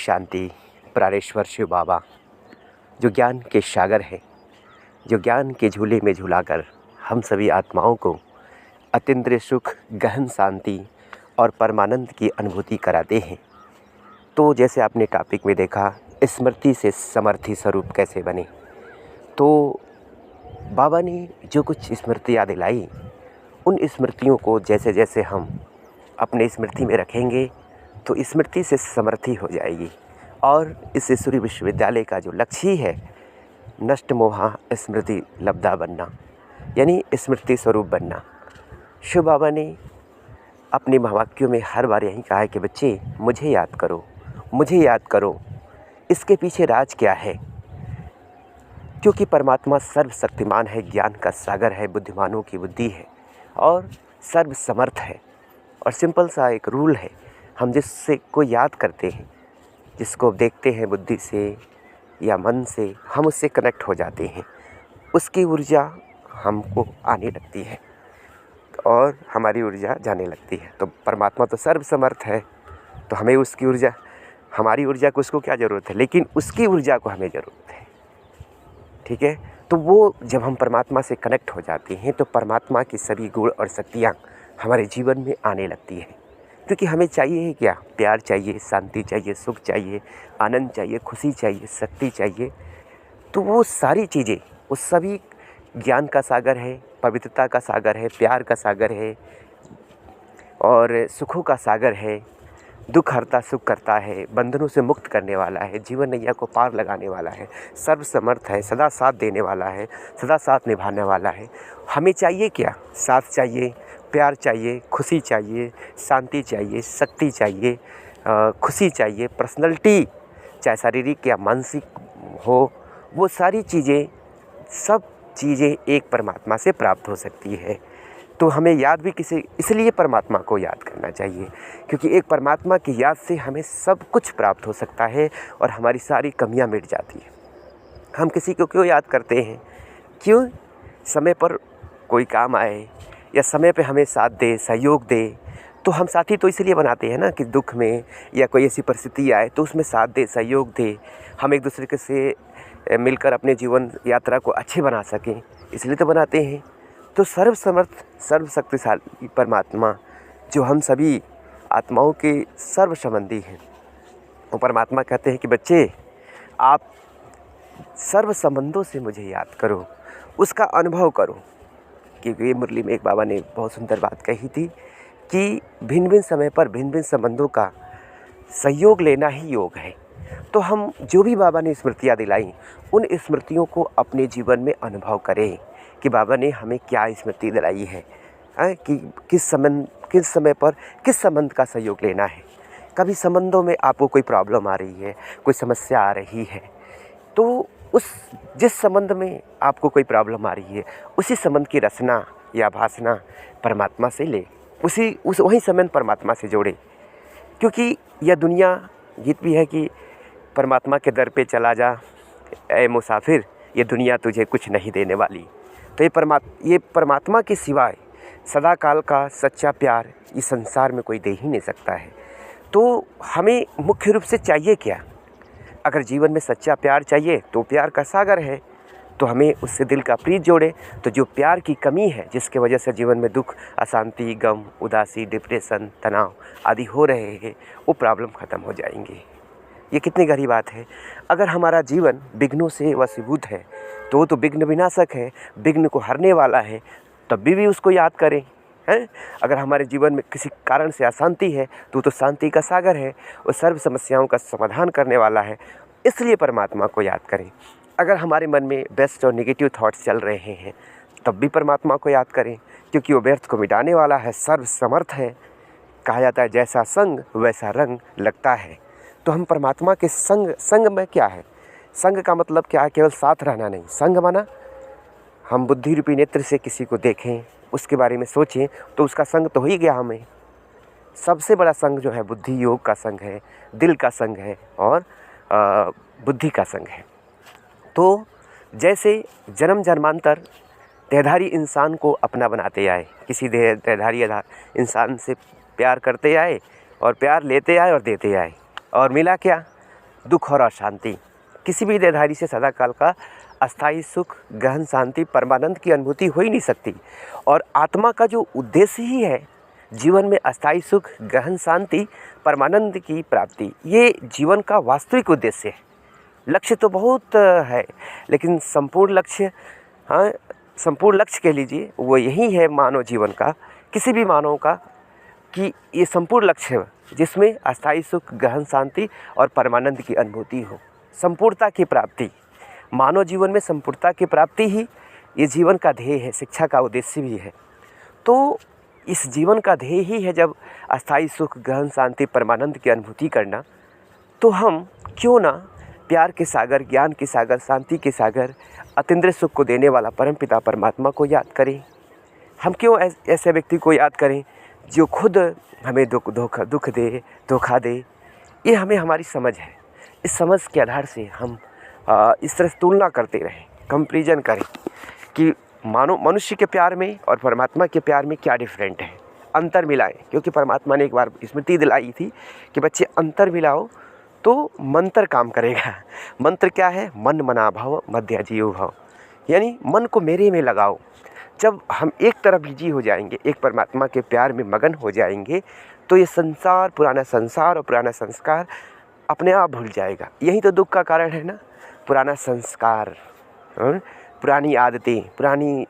शांति प्राणेश्वर शिव बाबा, जो ज्ञान के सागर हैं, जो ज्ञान के झूले में झूलाकर हम सभी आत्माओं को अतीन्द्रिय सुख, गहन शांति और परमानंद की अनुभूति कराते हैं। तो जैसे आपने टॉपिक में देखा, स्मृति से समर्थी स्वरूप कैसे बने, तो बाबा ने जो कुछ स्मृतियाँ दिलाई, उन स्मृतियों को जैसे जैसे हम अपने स्मृति में रखेंगे तो स्मृति से समर्थी हो जाएगी। और इस सूर्य विश्वविद्यालय का जो लक्ष्य है, नष्ट मोहा स्मृति लब्धा बनना, यानी स्मृति स्वरूप बनना। शिव बाबा ने अपने महावाक्यों में हर बार यही कहा है कि बच्चे मुझे याद करो, मुझे याद करो। इसके पीछे राज क्या है? क्योंकि परमात्मा सर्वशक्तिमान है, ज्ञान का सागर है, बुद्धिमानों की बुद्धि है और सर्वसमर्थ है। और सिंपल सा एक रूल है, हम जिससे को याद करते हैं, जिसको देखते हैं बुद्धि से या मन से, हम उससे कनेक्ट हो जाते हैं, उसकी ऊर्जा हमको आने लगती है और हमारी ऊर्जा जाने लगती है। तो परमात्मा तो सर्वसमर्थ है, तो हमें उसकी ऊर्जा, हमारी ऊर्जा को उसको क्या ज़रूरत है, लेकिन उसकी ऊर्जा को हमें ज़रूरत है। ठीक है, तो वो जब हम परमात्मा से कनेक्ट हो जाते हैं तो परमात्मा की सभी गुण और शक्तियाँ हमारे जीवन में आने लगती हैं। क्योंकि हमें चाहिए क्या? प्यार चाहिए, शांति चाहिए, सुख चाहिए, आनंद चाहिए, खुशी चाहिए, शक्ति चाहिए। तो वो सारी चीज़ें, वो सभी ज्ञान का सागर है, पवित्रता का सागर है, प्यार का सागर है और सुखों का सागर है। दुख हरता सुख करता है, बंधनों से मुक्त करने वाला है, जीवन नैया को पार लगाने वाला है, सर्वसमर्थ है, सदा साथ देने वाला है, सदा साथ निभाने वाला है। हमें चाहिए क्या? साथ चाहिए, प्यार चाहिए, खुशी चाहिए, शांति चाहिए, शक्ति चाहिए, खुशी चाहिए, पर्सनैलिटी, चाहे शारीरिक या मानसिक हो, वो सारी चीज़ें, सब चीज़ें एक परमात्मा से प्राप्त हो सकती है। तो हमें याद भी किसी, इसलिए परमात्मा को याद करना चाहिए, क्योंकि एक परमात्मा की याद से हमें सब कुछ प्राप्त हो सकता है और हमारी सारी कमियां मिट जाती हैं। हम किसी को क्यों याद करते हैं? क्यों? समय पर कोई काम आए या समय पे हमें साथ दे, सहयोग दे। तो हम साथी तो इसलिए बनाते हैं ना कि दुख में या कोई ऐसी परिस्थिति आए तो उसमें साथ दे, सहयोग दे, हम एक दूसरे के से मिलकर अपने जीवन यात्रा को अच्छे बना सकें, इसलिए तो बनाते हैं। तो सर्वसमर्थ, सर्वशक्तिशाली परमात्मा, जो हम सभी आत्माओं के सर्व संबंधी हैं, वो परमात्मा कहते हैं कि बच्चे आप सर्व संबंधों से मुझे याद करो, उसका अनुभव करो। क्योंकि ये मुरली में एक बाबा ने बहुत सुंदर बात कही थी कि भिन्न भिन्न समय पर भिन्न भिन्न संबंधों का सहयोग लेना ही योग है। तो हम जो भी बाबा ने स्मृतियाँ दिलाई, उन स्मृतियों को अपने जीवन में अनुभव करें कि बाबा ने हमें क्या स्मृति दिलाई है, कि किस समय पर किस संबंध का सहयोग लेना है। कभी संबंधों में आपको कोई प्रॉब्लम आ रही है, कोई समस्या आ रही है, तो जिस संबंध में आपको कोई प्रॉब्लम आ रही है, उसी संबंध की रचना या भाषना परमात्मा से ले, वही संबंध परमात्मा से जोड़े। क्योंकि यह दुनिया, गीत भी है कि परमात्मा के दर पे चला जा ऐ मुसाफिर, ये दुनिया तुझे कुछ नहीं देने वाली। तो ये परमात्मा के सिवाय सदा काल का सच्चा प्यार इस संसार में कोई दे ही नहीं सकता है। तो हमें मुख्य रूप से चाहिए क्या? अगर जीवन में सच्चा प्यार चाहिए तो प्यार का सागर है, तो हमें उससे दिल का प्रीत जोड़े। तो जो प्यार की कमी है, जिसके वजह से जीवन में दुख, अशांति, गम, उदासी, डिप्रेशन, तनाव आदि हो रहे हैं, वो प्रॉब्लम ख़त्म हो जाएंगे। ये कितनी गहरी बात है। अगर हमारा जीवन विघ्नों से वशीभूत है तो वो तो विघ्न विनाशक है, विघ्न को हरने वाला है, तब भी उसको याद करें, हैं? अगर हमारे जीवन में किसी कारण से अशांति है तो शांति का सागर है, वो सर्व समस्याओं का समाधान करने वाला है, इसलिए परमात्मा को याद करें। अगर हमारे मन में बेस्ट और नेगेटिव थॉट्स चल रहे हैं तब भी परमात्मा को याद करें, क्योंकि वो व्यर्थ को मिटाने वाला है, सर्व समर्थ है। कहा जाता है जैसा संग वैसा रंग लगता है। तो हम परमात्मा के संग में क्या है? संग का मतलब क्या है? केवल साथ रहना नहीं। संग माना हम बुद्धि रूपी नेत्र से किसी को देखें, उसके बारे में सोचें, तो उसका संग तो हो ही गया हमें। सबसे बड़ा संग जो है बुद्धि योग का संग है, दिल का संग है और बुद्धि का संग है। तो जैसे जन्म जन्मांतर देहधारी इंसान को अपना बनाते आए, किसी देहधारी इंसान से प्यार करते आए और प्यार लेते आए और देते आए, और मिला क्या? दुख और अशांति। किसी भी देहधारी से सदाकाल का अस्थाई सुख, गहन शांति, परमानंद की अनुभूति हो ही नहीं सकती। और आत्मा का जो उद्देश्य ही है जीवन में अस्थाई सुख, गहन शांति, परमानंद की प्राप्ति, ये जीवन का वास्तविक उद्देश्य है। लक्ष्य तो बहुत है, लेकिन संपूर्ण लक्ष्य, हाँ, संपूर्ण लक्ष्य कह लीजिए, वो यही है मानव जीवन का, किसी भी मानव का, कि ये संपूर्ण लक्ष्य है जिसमें अस्थाई सुख, गहन शांति और परमानंद की अनुभूति हो, संपूर्णता की प्राप्ति। मानव जीवन में संपूर्णता की प्राप्ति ही ये जीवन का ध्येय है, शिक्षा का उद्देश्य भी है। तो इस जीवन का ध्येय ही है जब अस्थाई सुख, गहन शांति, परमानंद की अनुभूति करना, तो हम क्यों ना प्यार के सागर, ज्ञान के सागर, शांति के सागर, अतीन्द्रिय सुख को देने वाला परमपिता परमात्मा को याद करें। हम क्यों ऐसे व्यक्ति को याद करें जो खुद हमें दुख दे, धोखा दे। ये हमें हमारी समझ है, इस समझ के आधार से हम इस तरह से तुलना करते रहें, कंपैरिजन करें कि मानो मनुष्य के प्यार में और परमात्मा के प्यार में क्या डिफरेंट है, अंतर मिलाएं। क्योंकि परमात्मा ने एक बार स्मृति दिलाई थी कि बच्चे अंतर मिलाओ तो मंत्र काम करेगा। मंत्र क्या है? मन मना भव मध्य जीव भव, यानी मन को मेरे में लगाओ। जब हम एक तरफ बिजी हो जाएंगे, एक परमात्मा के प्यार में मगन हो जाएंगे, तो ये संसार, पुराना संसार और पुराना संस्कार अपने आप भूल जाएगा। यही तो दुख का कारण है ना, पुराना संस्कार, पुरानी आदतें, पुरानी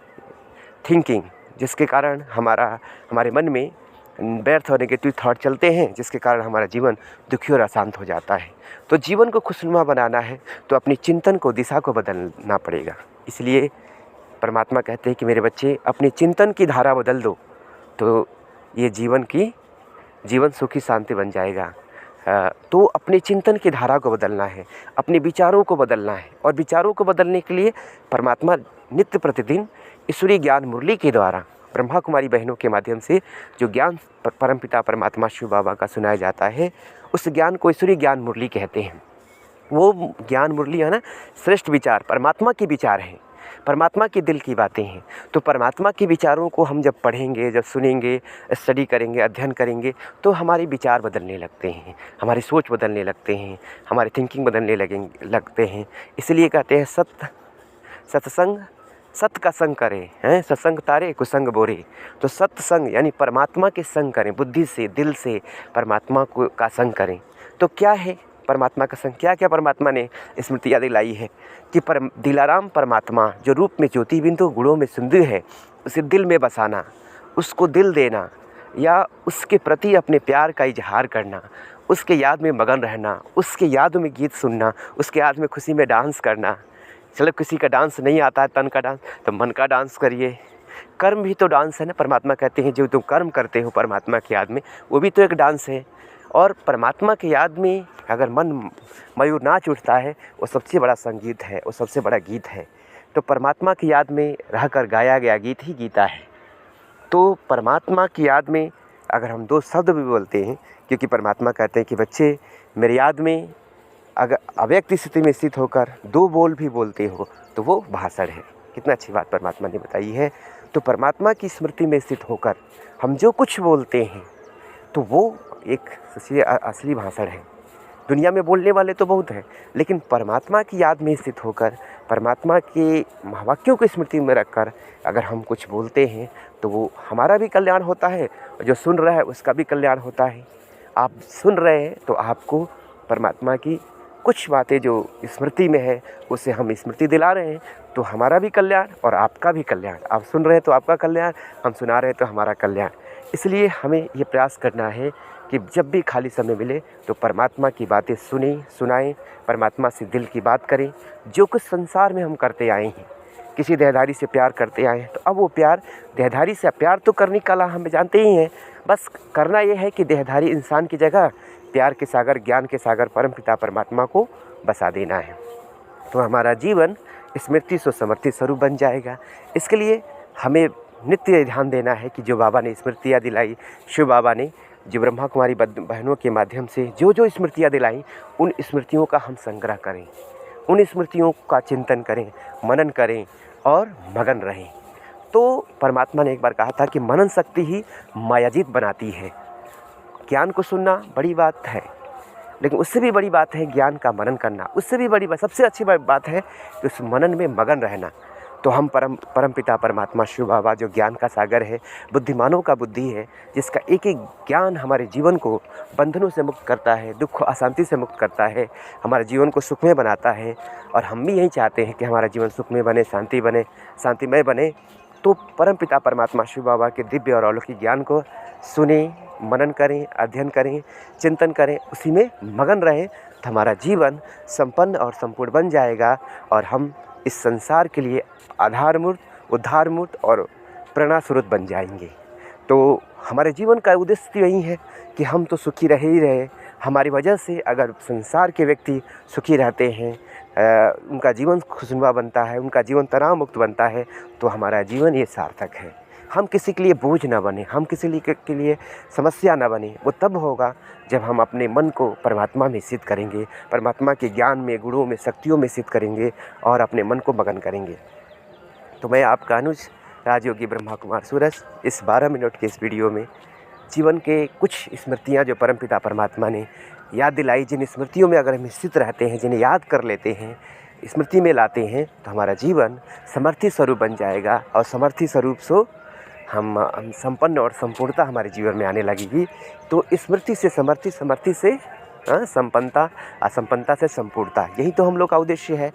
थिंकिंग, जिसके कारण हमारे मन में व्यर्थ और नेगेटिव थॉट चलते हैं, जिसके कारण हमारा जीवन दुखी और अशांत हो जाता है। तो जीवन को खुशनुमा बनाना है तो अपनी चिंतन को, दिशा को बदलना पड़ेगा। इसलिए परमात्मा कहते हैं कि मेरे बच्चे अपनी चिंतन की धारा बदल दो, तो ये जीवन सुखी शांति बन जाएगा। तो अपने चिंतन की धारा को बदलना है, अपने विचारों को बदलना है। और विचारों को बदलने के लिए परमात्मा नित्य प्रतिदिन ईश्वरीय ज्ञान मुरली के द्वारा ब्रह्मा कुमारी बहनों के माध्यम से जो ज्ञान परमपिता परमात्मा शिव बाबा का सुनाया जाता है, उस ज्ञान को ईश्वरीय ज्ञान मुरली कहते हैं। वो ज्ञान मुरली है ना, श्रेष्ठ विचार, परमात्मा के विचार हैं, परमात्मा के दिल की बातें हैं। तो परमात्मा के विचारों को हम जब पढ़ेंगे, जब सुनेंगे, स्टडी करेंगे, अध्ययन करेंगे, तो हमारे विचार बदलने लगते हैं, हमारी सोच बदलने लगते हैं, हमारी थिंकिंग बदलने लगते हैं। इसलिए कहते हैं सत्संग सत्य का संग करें, हैं, सत्संग तारे कुसंग बोरे। तो सत्संग यानी परमात्मा के संग करें, बुद्धि से, दिल से परमात्मा को का संग करें। तो क्या है परमात्मा का संग? क्या क्या परमात्मा ने स्मृति याद दिलाई है कि दिलाराम परमात्मा जो रूप में ज्योति बिंदु, गुणों में सुंदर है, उसे दिल में बसाना, उसको दिल देना, या उसके प्रति अपने प्यार का इजहार करना, उसके याद में मगन रहना, उसके याद में गीत सुनना, उसके याद में खुशी में डांस करना। चलो किसी का डांस नहीं आता है, तन का डांस, तो मन का डांस करिए। कर्म भी तो डांस है ना। परमात्मा कहते हैं जो तुम कर्म करते हो परमात्मा की याद में, वो भी तो एक डांस है। और परमात्मा की याद में अगर मन मयूर नाच उठता है, वो सबसे बड़ा संगीत है, वो सबसे बड़ा गीत है। तो परमात्मा की याद में रहकर गाया गया गीत ही गीता है। तो परमात्मा की याद में अगर हम दो शब्द भी बोलते हैं, क्योंकि परमात्मा कहते हैं कि बच्चे मेरे याद में अगर अव्यक्त स्थिति में स्थित होकर दो बोल भी बोलते हो तो वो भाषण है। कितना अच्छी बात परमात्मा ने बताई है। तो परमात्मा की स्मृति में स्थित होकर हम जो कुछ बोलते हैं तो वो एक असली भाषण है। दुनिया में बोलने वाले तो बहुत हैं, लेकिन परमात्मा की याद में स्थित होकर, परमात्मा के महावाक्यों को स्मृति में रखकर अगर हम कुछ बोलते हैं तो वो हमारा भी कल्याण होता है, जो सुन रहा है उसका भी कल्याण होता है। आप सुन रहे हैं तो आपको परमात्मा की कुछ बातें जो स्मृति में है उसे हम स्मृति दिला रहे हैं, तो हमारा भी कल्याण और आपका भी कल्याण। आप सुन रहे हैं तो आपका कल्याण, हम सुना रहे हैं तो हमारा कल्याण। इसलिए हमें ये प्रयास करना है कि जब भी खाली समय मिले तो परमात्मा की बातें सुनाएं, परमात्मा से दिल की बात करें। जो कुछ संसार में हम करते आए हैं, किसी देहधारी से प्यार करते आए हैं, तो अब वो प्यार, देहधारी से प्यार तो करने का कला हमें जानते ही हैं, बस करना ये है कि देहधारी इंसान की जगह प्यार के सागर, ज्ञान के सागर परमपिता परमात्मा को बसा देना है। तो हमारा जीवन स्मृति से समर्थित स्वरूप बन जाएगा। इसके लिए हमें नित्य ध्यान देना है कि जो बाबा ने स्मृतियाँ दिलाई, शिव बाबा ने जो ब्रह्मा कुमारी बहनों के माध्यम से जो जो स्मृतियाँ दिलाई, उन स्मृतियों का हम संग्रह करें, उन स्मृतियों का चिंतन करें, मनन करें और मगन रहें। तो परमात्मा ने एक बार कहा था कि मनन शक्ति ही मायाजीत बनाती है। ज्ञान को सुनना बड़ी बात है, लेकिन उससे भी बड़ी बात है ज्ञान का मनन करना। उससे भी बड़ी बात, सबसे अच्छी बात है कि उस मनन में मगन रहना। तो हम परमपिता परमात्मा शिव बाबा जो ज्ञान का सागर है, बुद्धिमानों का बुद्धि है, जिसका एक एक ज्ञान हमारे जीवन को बंधनों से मुक्त करता है, दुख अशांति से मुक्त करता है, हमारे जीवन को सुखमय बनाता है। और हम भी यही चाहते हैं कि हमारा जीवन सुखमय बने, शांतिमय बने। तो परमपिता परमात्मा शिव बाबा के दिव्य और अलौकिक ज्ञान को सुने, मनन करें, अध्ययन करें, चिंतन करें, उसी में मगन रहें, तो हमारा जीवन संपन्न और संपूर्ण बन जाएगा। और हम इस संसार के लिए आधारमूर्त, उद्धारमूर्त और प्रेरणास्रोत बन जाएंगे। तो हमारे जीवन का उद्देश्य तो यही है कि हम तो सुखी रहे ही रहे। हमारी वजह से अगर संसार के व्यक्ति सुखी रहते हैं, उनका जीवन खुशनुमा बनता है, उनका जीवन तनाव मुक्त बनता है, तो हमारा जीवन ये सार्थक है। हम किसी के लिए बोझ ना बने, हम किसी के लिए समस्या ना बने। वो तब होगा जब हम अपने मन को परमात्मा में स्थित करेंगे, परमात्मा के ज्ञान में, गुणों में, शक्तियों में स्थित करेंगे और अपने मन को मगन करेंगे। तो मैं आपका अनुज राजयोगी ब्रह्मा कुमार सूरज इस 12 मिनट के इस वीडियो में जीवन के कुछ स्मृतियाँ जो परमपिता परमात्मा ने याद दिलाई, जिन स्मृतियों में अगर हम स्थित रहते हैं, जिन्हें याद कर लेते हैं, स्मृति में लाते हैं, तो हमारा जीवन समर्थी स्वरूप बन जाएगा। और समर्थी स्वरूप से हम संपन्न और संपूर्णता हमारे जीवन में आने लगेगी। तो स्मृति से समर्थी, समर्थी से संपन्नता, असंपन्नता से संपूर्णता, यही तो हम लोग का उद्देश्य है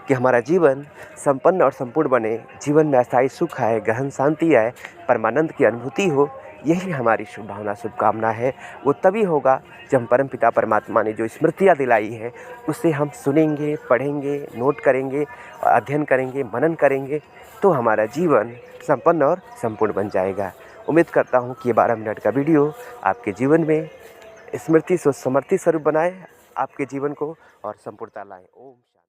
कि हमारा जीवन संपन्न और संपूर्ण बने, जीवन में अस्थायी सुख आए, गहन शांति आए, परमानंद की अनुभूति हो। यही हमारी शुभ भावना, शुभकामना है। वो तभी होगा जब हम परमपिता परमात्मा ने जो स्मृतियाँ दिलाई है उसे हम सुनेंगे, पढ़ेंगे, नोट करेंगे, अध्ययन करेंगे, मनन करेंगे, तो हमारा जीवन संपन्न और संपूर्ण बन जाएगा। उम्मीद करता हूँ कि ये 12 मिनट का वीडियो आपके जीवन में स्मृति से समर्थी स्वरूप बनाए, आपके जीवन को और संपूर्णता लाए। ओम।